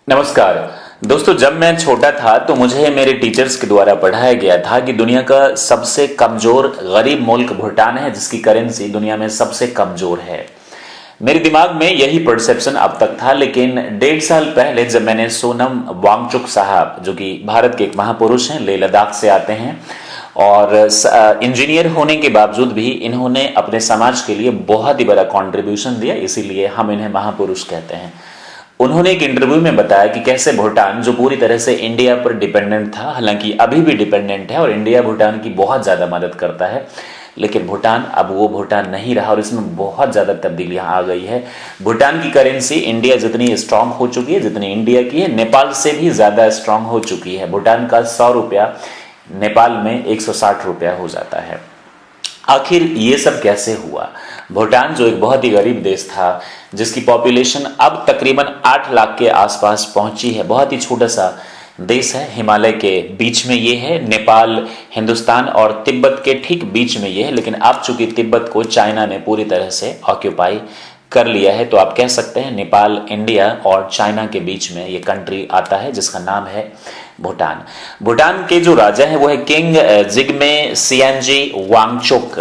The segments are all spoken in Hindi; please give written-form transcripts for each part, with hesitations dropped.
नमस्कार दोस्तों, जब मैं छोटा था तो मुझे मेरे टीचर्स के द्वारा पढ़ाया गया था कि दुनिया का सबसे कमजोर गरीब मुल्क भूटान है, जिसकी करेंसी दुनिया में सबसे कमजोर है। मेरे दिमाग में यही परसेप्शन अब तक था, लेकिन 1.5 साल पहले जब मैंने सोनम वांगचुक साहब, जो कि भारत के एक महापुरुष हैं, लेह लद्दाख से आते हैं और इंजीनियर होने के बावजूद भी इन्होंने अपने समाज के लिए बहुत ही बड़ा कंट्रीब्यूशन दिया, इसीलिए हम इन्हें महापुरुष कहते हैं। उन्होंने एक इंटरव्यू में बताया कि कैसे भूटान, जो पूरी तरह से इंडिया पर डिपेंडेंट था, हालांकि अभी भी डिपेंडेंट है और इंडिया भूटान की बहुत ज़्यादा मदद करता है, लेकिन भूटान अब वो भूटान नहीं रहा और इसमें बहुत ज़्यादा तब्दीलियां आ गई है। भूटान की करेंसी इंडिया जितनी स्ट्रांग हो चुकी है, जितनी इंडिया की है, नेपाल से भी ज़्यादा स्ट्रांग हो चुकी है। भूटान का 100 रुपया नेपाल में 160 रुपया हो जाता है। आखिर ये सब कैसे हुआ? भूटान जो एक बहुत ही गरीब देश था, जिसकी पॉपुलेशन अब तकरीबन 8 लाख के आसपास पहुंची है, बहुत ही छोटा सा देश है, हिमालय के बीच में ये है, नेपाल, हिंदुस्तान और तिब्बत के ठीक बीच में ये है। लेकिन अब चूंकि तिब्बत को चाइना ने पूरी तरह से ऑक्यूपाई कर लिया है, तो आप कह सकते हैं नेपाल, इंडिया और चाइना के बीच में ये कंट्री आता है, जिसका नाम है भूटान। भूटान के जो राजा है वो है किंग जिग्मे सियांजी वांगचुक।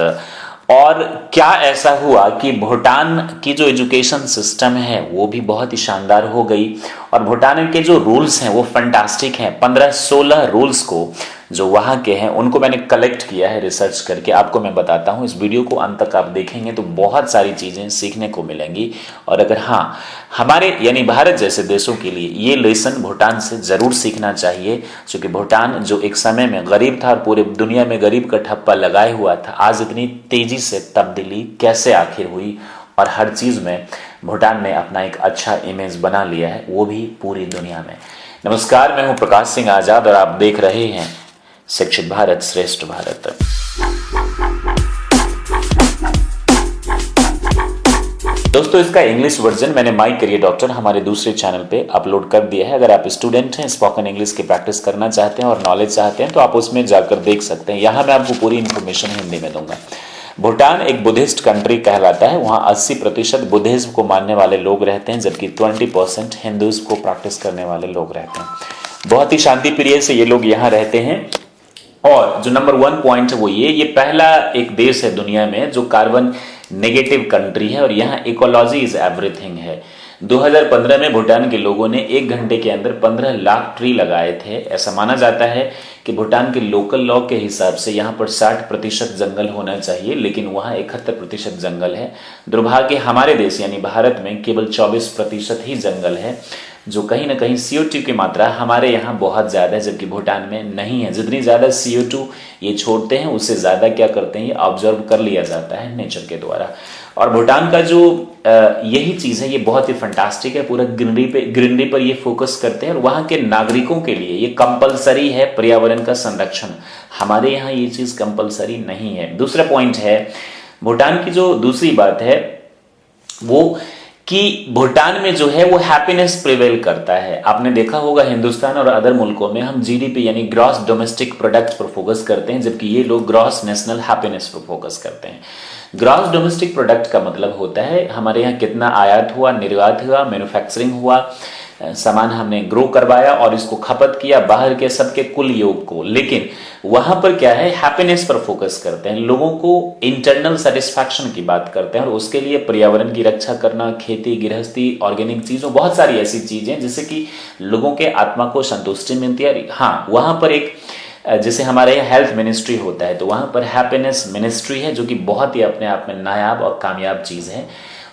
और क्या ऐसा हुआ कि भूटान की जो एजुकेशन सिस्टम है वो भी बहुत ही शानदार हो गई और भूटान के जो रूल्स हैं वो फैंटास्टिक हैं। 15-16 रूल्स को जो वहाँ के हैं उनको मैंने कलेक्ट किया है रिसर्च करके, आपको मैं बताता हूँ। इस वीडियो को अंत तक आप देखेंगे तो बहुत सारी चीज़ें सीखने को मिलेंगी। और अगर हाँ, हमारे यानी भारत जैसे देशों के लिए ये लेसन भूटान से ज़रूर सीखना चाहिए, क्योंकि भूटान जो एक समय में गरीब था और पूरे दुनिया में गरीब का ठप्पा लगाए हुआ था, आज इतनी तेज़ी से तब्दीली कैसे आखिर हुई और हर चीज़ में भूटान ने अपना एक अच्छा इमेज बना लिया है, वो भी पूरी दुनिया में। नमस्कार, मैं हूं प्रकाश सिंह आजाद और आप देख रहे हैं शिक्षित भारत श्रेष्ठ भारत। दोस्तों, इसका इंग्लिश वर्जन मैंने माई करियर डॉक्टर हमारे दूसरे चैनल पे अपलोड कर दिया है। अगर आप स्टूडेंट हैं, स्पोकन इंग्लिश की प्रैक्टिस करना चाहते हैं और नॉलेज चाहते हैं, तो आप उसमें जाकर देख सकते हैं। यहाँ मैं आपको पूरी इन्फॉर्मेशन हिंदी में दूंगा। भूटान एक बुद्धिस्ट कंट्री कहलाता है। वहाँ 80% बुद्धिज्म को मानने वाले लोग रहते हैं, जबकि 20% हिंदुइज्म को प्रैक्टिस करने वाले लोग रहते हैं। बहुत ही शांति प्रिय से ये लोग यहाँ रहते हैं। और जो नंबर 1 पॉइंट है वो ये पहला एक देश है दुनिया में जो कार्बन नेगेटिव कंट्री है और यहाँ इकोलॉजी इज एवरीथिंग है। 2015 में भूटान के लोगों ने 1 घंटे के अंदर 15 लाख ट्री लगाए थे। ऐसा माना जाता है कि भूटान के लोकल लॉ के हिसाब से यहाँ पर 60% जंगल होना चाहिए, लेकिन वहाँ 71% जंगल है। दुर्भाग्य हमारे देश यानी भारत में केवल 24% ही जंगल है, जो कहीं ना कहीं CO2 की मात्रा हमारे यहाँ बहुत ज़्यादा है, जबकि भूटान में नहीं है। जितनी ज़्यादा CO2 ये छोड़ते हैं, उससे ज़्यादा क्या करते हैं, ये ऑब्जर्व कर लिया जाता है नेचर के द्वारा। और भूटान का जो यही चीज़ है, ये बहुत ही फंटास्टिक है। पूरा ग्रीनरी पर ये फोकस करते हैं और वहाँ के नागरिकों के लिए ये कंपलसरी है पर्यावरण का संरक्षण। हमारे यहाँ ये चीज़ कंपलसरी नहीं है। दूसरा पॉइंट है, भूटान की जो दूसरी बात है वो कि भूटान में जो है वो हैप्पीनेस प्रिवेल करता है। आपने देखा होगा हिंदुस्तान और अदर मुल्कों में हम GDP यानी ग्रॉस डोमेस्टिक प्रोडक्ट पर फोकस करते हैं, जबकि ये लोग ग्रॉस नेशनल हैप्पीनेस पर फोकस करते हैं। ग्रॉस डोमेस्टिक प्रोडक्ट का मतलब होता है हमारे यहाँ कितना आयात हुआ, निर्यात हुआ, मैन्युफैक्चरिंग हुआ, सामान हमने ग्रो करवाया और इसको खपत किया, बाहर के सबके कुल योग को। लेकिन वहां पर क्या है, हैप्पीनेस पर फोकस करते हैं, लोगों को इंटरनल सेटिस्फैक्शन की बात करते हैं और उसके लिए पर्यावरण की रक्षा करना, खेती, गृहस्थी, ऑर्गेनिक चीजों, बहुत सारी ऐसी चीजें जिससे कि लोगों के आत्मा को संतुष्टि मिलती है। हाँ, वहां पर एक जैसे हमारे यहाँ हेल्थ मिनिस्ट्री होता है, तो वहां पर हैप्पीनेस मिनिस्ट्री है, जो कि बहुत ही अपने आप में नायाब और कामयाब चीज है।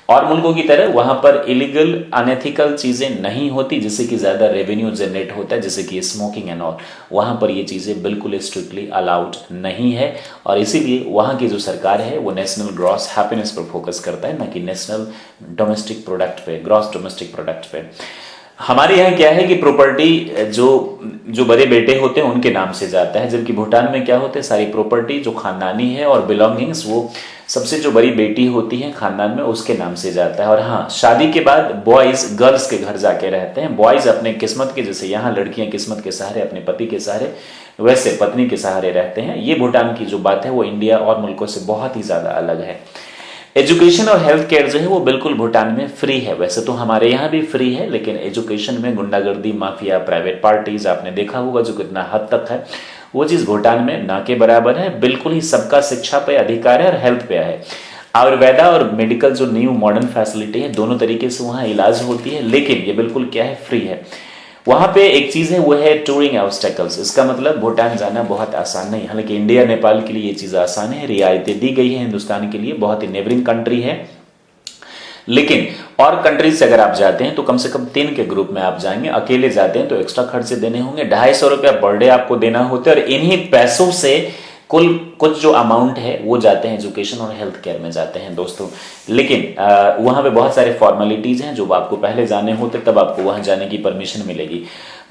और मुल्कों की तरह वहां पर इलीगल अनएथिकल चीजें नहीं होती, जिससे कि ज्यादा रेवेन्यू जनरेट होता है, जैसे कि स्मोकिंग एंड ऑल। वहां पर ये चीजें बिल्कुल स्ट्रिक्टली अलाउड नहीं है और इसीलिए वहां की जो सरकार है वो नेशनल ग्रॉस हैप्पीनेस पर फोकस करता है, ना कि नेशनल डोमेस्टिक प्रोडक्ट पे, ग्रॉस डोमेस्टिक प्रोडक्ट पे। हमारे यहाँ क्या है कि प्रॉपर्टी जो बड़े बेटे होते हैं उनके नाम से जाता है, जबकि भूटान में क्या होता है, सारी प्रॉपर्टी जो खानदानी है और बिलोंगिंग्स वो सबसे जो बड़ी बेटी होती है खानदान में उसके नाम से जाता है। और हाँ, शादी के बाद बॉयज गर्ल्स के घर जाके रहते हैं। बॉयज अपने किस्मत के, जैसे यहाँ लड़कियां किस्मत के सहारे, अपने पति के सहारे, वैसे पत्नी के सहारे रहते हैं। ये भूटान की जो बात है वो इंडिया और मुल्कों से बहुत ही ज्यादा अलग है। एजुकेशन और हेल्थ केयर जो है वो बिल्कुल भूटान में फ्री है। वैसे तो हमारे यहाँ भी फ्री है, लेकिन एजुकेशन में गुंडागर्दी, माफिया, प्राइवेट पार्टीज आपने देखा होगा जो कितना हद तक है, वो चीज भूटान में ना के बराबर है। बिल्कुल ही सबका शिक्षा पे अधिकार है और हेल्थ पे है। आयुर्वेदा और मेडिकल जो न्यू मॉडर्न फैसिलिटी है, दोनों तरीके से वहाँ इलाज होती है, लेकिन ये बिल्कुल क्या है, फ्री है। वहां पे एक चीज है, वो है टूरिंग ऑब्स्टेकल्स। इसका मतलब भूटान जाना बहुत आसान नहीं। हालांकि इंडिया नेपाल के लिए ये चीज आसान है, रियायतें दी गई है हिंदुस्तान के लिए, बहुत ही नेबरिंग कंट्री है। लेकिन और कंट्रीज से अगर आप जाते हैं तो कम से कम 3 के ग्रुप में आप जाएंगे। अकेले जाते हैं तो एक्स्ट्रा खर्चे देने होंगे, 250 रुपया पर डे आपको देना होता है, और इन्हीं पैसों से कुल कुछ जो अमाउंट है वो जाते हैं एजुकेशन और हेल्थ केयर में जाते हैं दोस्तों। लेकिन वहां पे बहुत सारे फॉर्मेलिटीज हैं जो आपको पहले जाने होते, तब आपको वहां जाने की परमिशन मिलेगी।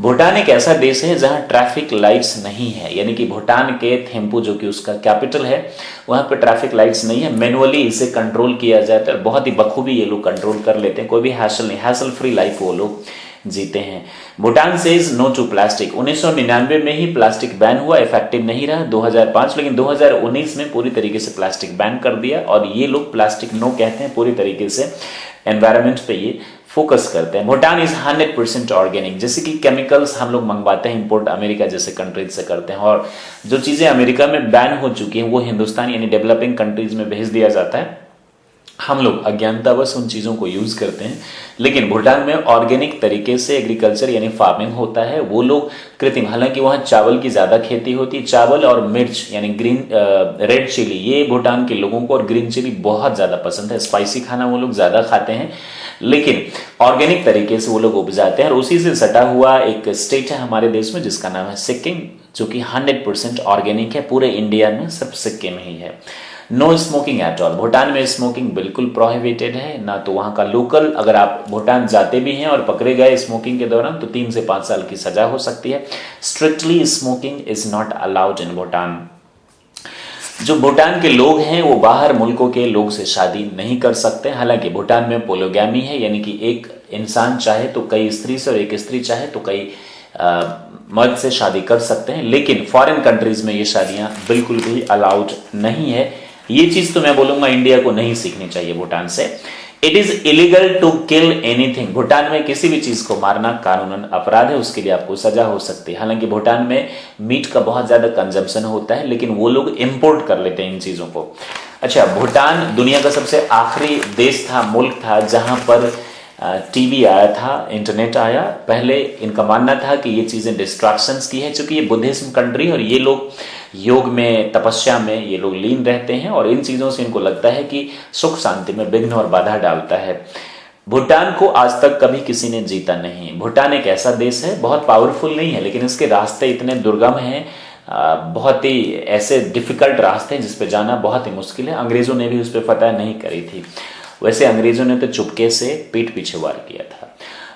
भूटान एक ऐसा देश है जहां ट्रैफिक लाइट्स नहीं है, यानी कि भूटान के थिम्पू जो कि उसका कैपिटल है, वहां पे ट्रैफिक लाइट्स नहीं है। मैनुअली इसे कंट्रोल किया जाता है, बहुत ही बखूबी ये लोग कंट्रोल कर लेते हैं। कोई भी हैसल नहीं, हैसल फ्री लाइफ वो लोग जीते हैं। Bhutan says no to plastic. 1999 में ही प्लास्टिक बैन हुआ, इफेक्टिव नहीं रहा 2005, लेकिन 2019 में पूरी तरीके से प्लास्टिक बैन कर दिया। और ये लोग प्लास्टिक नो कहते हैं, पूरी तरीके से एनवायरमेंट पे ये फोकस करते हैं। Bhutan is 100% organic. जैसे कि केमिकल्स हम लोग मंगवाते हैं इंपोर्ट अमेरिका जैसे कंट्रीज से करते हैं, और जो चीजें अमेरिका में बैन हो चुकी हैं वो हिंदुस्तान यानी डेवलपिंग कंट्रीज में भेज दिया जाता है। हम लोग अज्ञानतावश उन चीजों को यूज करते हैं। लेकिन भूटान में ऑर्गेनिक तरीके से एग्रीकल्चर यानी फार्मिंग होता है। वो लोग कृत्रिम, हालांकि वहां चावल की ज्यादा खेती होती है, चावल और मिर्च यानी ग्रीन रेड चिली, ये भूटान के लोगों को, और ग्रीन चिली बहुत ज्यादा पसंद है। स्पाइसी खाना वो लोग ज्यादा खाते हैं, लेकिन ऑर्गेनिक तरीके से वो लोग उपजाते हैं। और उसी से सटा हुआ एक स्टेट है हमारे देश में जिसका नाम है सिक्किम, जो कि 100% ऑर्गेनिक है। पूरे इंडिया में सिर्फ सिक्किम ही है। No smoking at all. Bhutan में स्मोकिंग बिल्कुल प्रोहिबिटेड है। ना तो वहां का लोकल, अगर आप भूटान जाते भी हैं और पकड़े गए स्मोकिंग के दौरान तो 3 से 5 साल की सजा हो सकती है। Strictly smoking is not allowed in Bhutan. जो भूटान के लोग हैं वो बाहर मुल्कों के लोग से शादी नहीं कर सकते। हालांकि भूटान में पोलोगैमी है, यानी कि एक इंसान चाहे तो कई स्त्री से और एक स्त्री चाहे तो कई मर्द से शादी कर सकते हैं। लेकिन फॉरेन कंट्रीज में ये शादियां बिल्कुल भी अलाउड नहीं है। ये चीज तो मैं बोलूंगा इंडिया को नहीं सीखनी चाहिए भूटान से। It is illegal to kill anything. Bhutan में किसी भी चीज को मारना कानूनन अपराध है, उसके लिए आपको सजा हो सकती है। हालांकि भूटान में मीट का बहुत ज्यादा कंजम्पशन होता है, लेकिन वो लोग इंपोर्ट कर लेते हैं इन चीजों को। अच्छा, भूटान दुनिया का सबसे आखिरी देश था, मुल्क था, जहां पर टीवी आया था, इंटरनेट आया। पहले इनका मानना था कि ये चीजें डिस्ट्रैक्शंस की है, क्योंकि ये बुद्धिज्म कंट्री और ये लोग योग में, तपस्या में ये लोग लीन रहते हैं, और इन चीजों से इनको लगता है कि सुख शांति में विघ्न और बाधा डालता है। भूटान को आज तक कभी किसी ने जीता नहीं। भूटान एक ऐसा देश है, बहुत पावरफुल नहीं है, लेकिन इसके रास्ते इतने दुर्गम हैं, बहुत ही ऐसे डिफिकल्ट रास्ते हैं जिसपे जाना बहुत ही मुश्किल है। अंग्रेजों ने भी उस पर फतह नहीं करी थी। वैसे अंग्रेजों ने तो चुपके से पीठ पीछे वार किया था।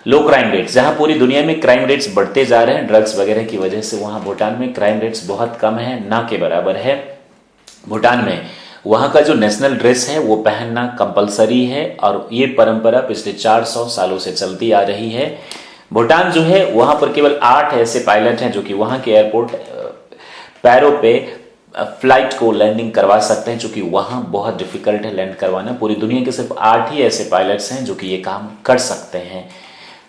लो क्राइम रेट्स, जहां पूरी दुनिया में क्राइम रेट्स बढ़ते जा रहे हैं ड्रग्स वगैरह की वजह से, वहां भूटान में क्राइम रेट्स बहुत कम है, ना के बराबर है। भूटान में वहां का जो नेशनल ड्रेस है वो पहनना कंपलसरी है, और ये परंपरा पिछले 400 सालों से चलती आ रही है। भूटान जो है वहां पर केवल 8 ऐसे पायलट हैं जो कि वहां के एयरपोर्ट पैरों पे फ्लाइट को लैंडिंग करवा सकते हैं, चूंकि वहां बहुत डिफिकल्ट है लैंड करवाना। पूरी दुनिया के सिर्फ 8 ही ऐसे पायलट्स हैं जो कि ये काम कर सकते हैं।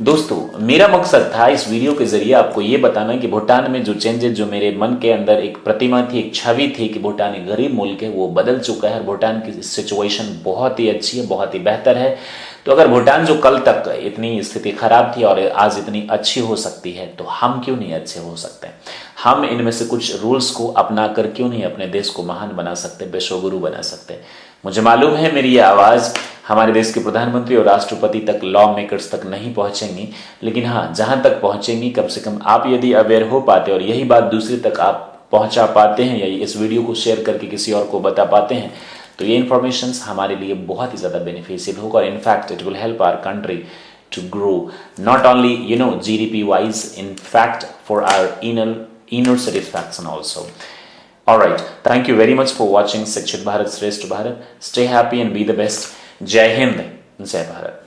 दोस्तों, मेरा मकसद था इस वीडियो के जरिए आपको ये बताना कि भूटान में जो चेंजेस, जो मेरे मन के अंदर एक प्रतिमा थी, एक छवि थी कि भूटान एक गरीब मुल्क है, वो बदल चुका है। भूटान की सिचुएशन बहुत ही अच्छी है, बहुत ही बेहतर है। तो अगर भूटान जो कल तक इतनी स्थिति खराब थी और आज इतनी अच्छी हो सकती है, तो हम क्यों नहीं अच्छे हो सकते? हम इनमें से कुछ रूल्स को अपना कर क्यों नहीं अपने देश को महान बना सकते, विश्वगुरु बना सकते? मुझे मालूम है मेरी ये आवाज हमारे देश के प्रधानमंत्री और राष्ट्रपति तक, लॉ मेकर्स तक नहीं पहुंचेंगी, लेकिन हाँ, जहां तक पहुंचेंगी, कम से कम आप यदि अवेयर हो पाते और यही बात दूसरे तक आप पहुंचा पाते हैं, या इस वीडियो को शेयर करके किसी और को बता पाते हैं, तो ये इन्फॉर्मेशन हमारे लिए बहुत ही ज्यादा बेनिफिशियल होगा। और in fact it will help our country to grow, not only GDP wise, in fact for our inner satisfaction also. All right, thank you very much for watching Shikshit Bharat Shrestha Bharat. Stay happy and be the best. Jai Hind, Jai Bharat.